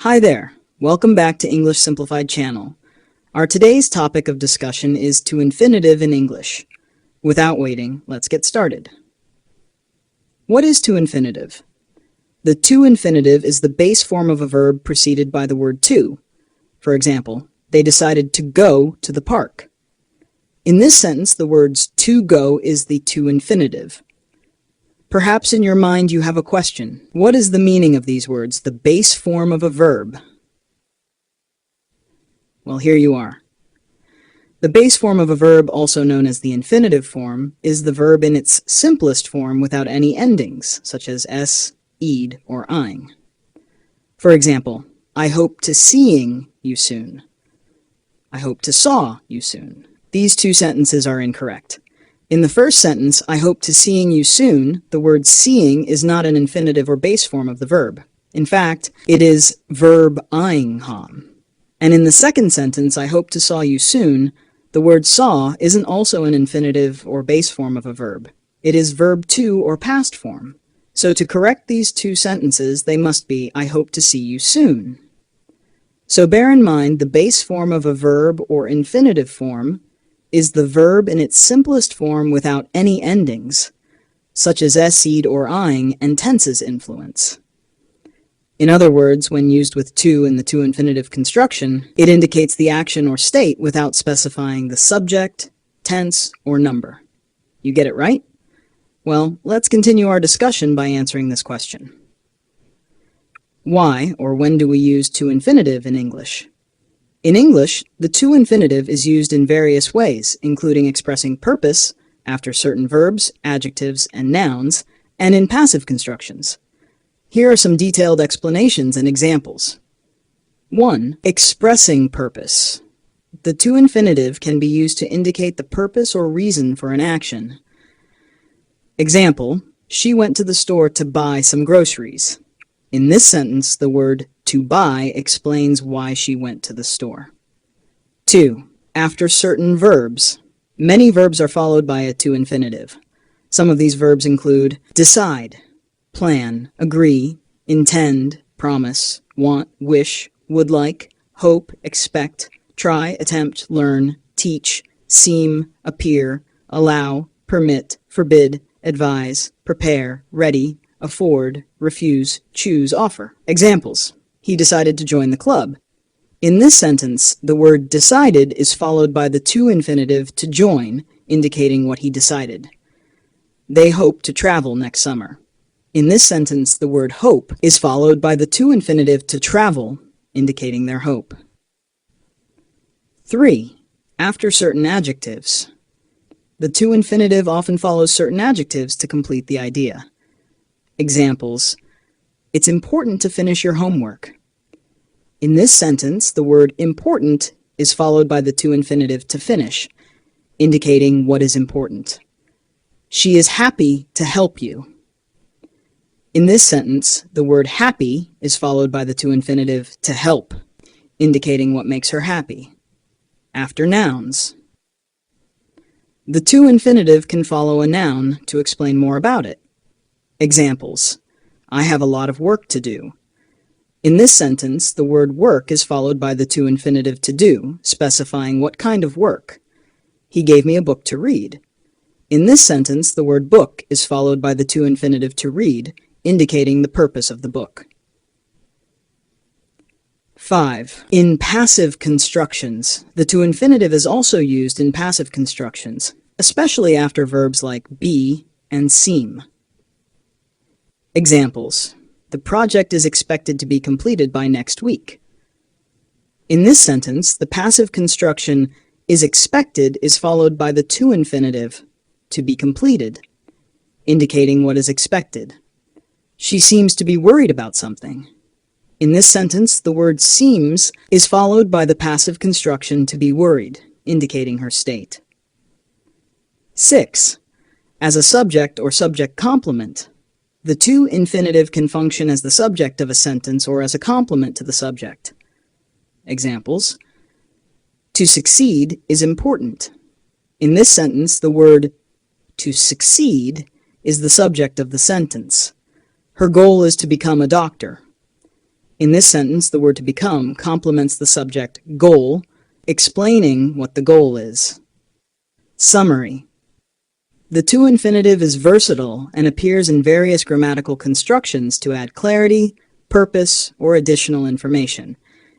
Hi there, welcome back to English Simplified channel. Our today's topic of discussion is to infinitive in English. Without waiting, let's get started. What is to infinitive? The to infinitive is the base form of a verb preceded by the word to. For example, they decided to go to the park. In this sentence, the words to go is the to infinitive. Perhaps in your mind you have a question. What is the meaning of these words, the base form of a verb? Well, here you are. The base form of a verb, also known as the infinitive form, is the verb in its simplest form without any endings, such as s, ed, or ing. For example, I hope to seeing you soon. I hope to saw you soon. These two sentences are incorrect. In the first sentence, I hope to seeing you soon, the word seeing is not an infinitive or base form of the verb. In fact, it is verb ing ham. And in the second sentence, I hope to saw you soon, the word saw isn't also an infinitive or base form of a verb. It is verb to or past form. So to correct these two sentences, they must be, I hope to see you soon. So bear in mind the base form of a verb or infinitive form is the verb in its simplest form without any endings, such as s, ed, or ing, and tense's influence. In other words, when used with to in the to infinitive construction, it indicates the action or state without specifying the subject, tense, or number. You get it right? Well, let's continue our discussion by answering this question. Why, or when do we use to infinitive in English? In English, the to infinitive is used in various ways, including expressing purpose after certain verbs, adjectives, and nouns, and in passive constructions. Here are some detailed explanations and examples. 1. Expressing purpose. The to infinitive can be used to indicate the purpose or reason for an action. Example, she went to the store to buy some groceries. In this sentence, the word to buy explains why she went to the store. 2. After certain verbs. Many verbs are followed by a to infinitive. Some of these verbs include decide, plan, agree, intend, promise, want, wish, would like, hope, expect, try, attempt, learn, teach, seem, appear, allow, permit, forbid, advise, prepare, ready, afford, refuse, choose, offer. Examples. He decided to join the club. In this sentence, the word decided is followed by the to infinitive to join, indicating what he decided. They hope to travel next summer. In this sentence, the word hope is followed by the to infinitive to travel, indicating their hope. 3. After certain adjectives. The to infinitive often follows certain adjectives to complete the idea. Examples. It's important to finish your homework. In this sentence, the word important is followed by the to infinitive to finish, indicating what is important. She is happy to help you. In this sentence, the word happy is followed by the to infinitive to help, indicating what makes her happy. After nouns. The to infinitive can follow a noun to explain more about it. Examples. I have a lot of work to do. In this sentence, the word work is followed by the to infinitive to do, specifying what kind of work. He gave me a book to read. In this sentence, the word book is followed by the to infinitive to read, indicating the purpose of the book. 5. In passive constructions. The to infinitive is also used in passive constructions, especially after verbs like be and seem. Examples. The project is expected to be completed by next week. In this sentence, the passive construction is expected is followed by the to infinitive to be completed, indicating what is expected. She seems to be worried about something. In this sentence, the word seems is followed by the passive construction to be worried, indicating her state. 6. As a subject or subject complement. The to infinitive can function as the subject of a sentence or as a complement to the subject. Examples. To succeed is important. In this sentence, the word to succeed is the subject of the sentence. Her goal is to become a doctor. In this sentence, the word to become complements the subject goal, explaining what the goal is. Summary. The to-infinitive is versatile and appears in various grammatical constructions to add clarity, purpose, or additional information.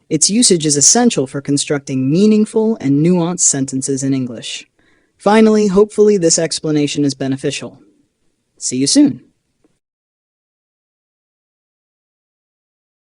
Its usage is essential for constructing meaningful and nuanced sentences in English. Finally, hopefully this explanation is beneficial. See you soon.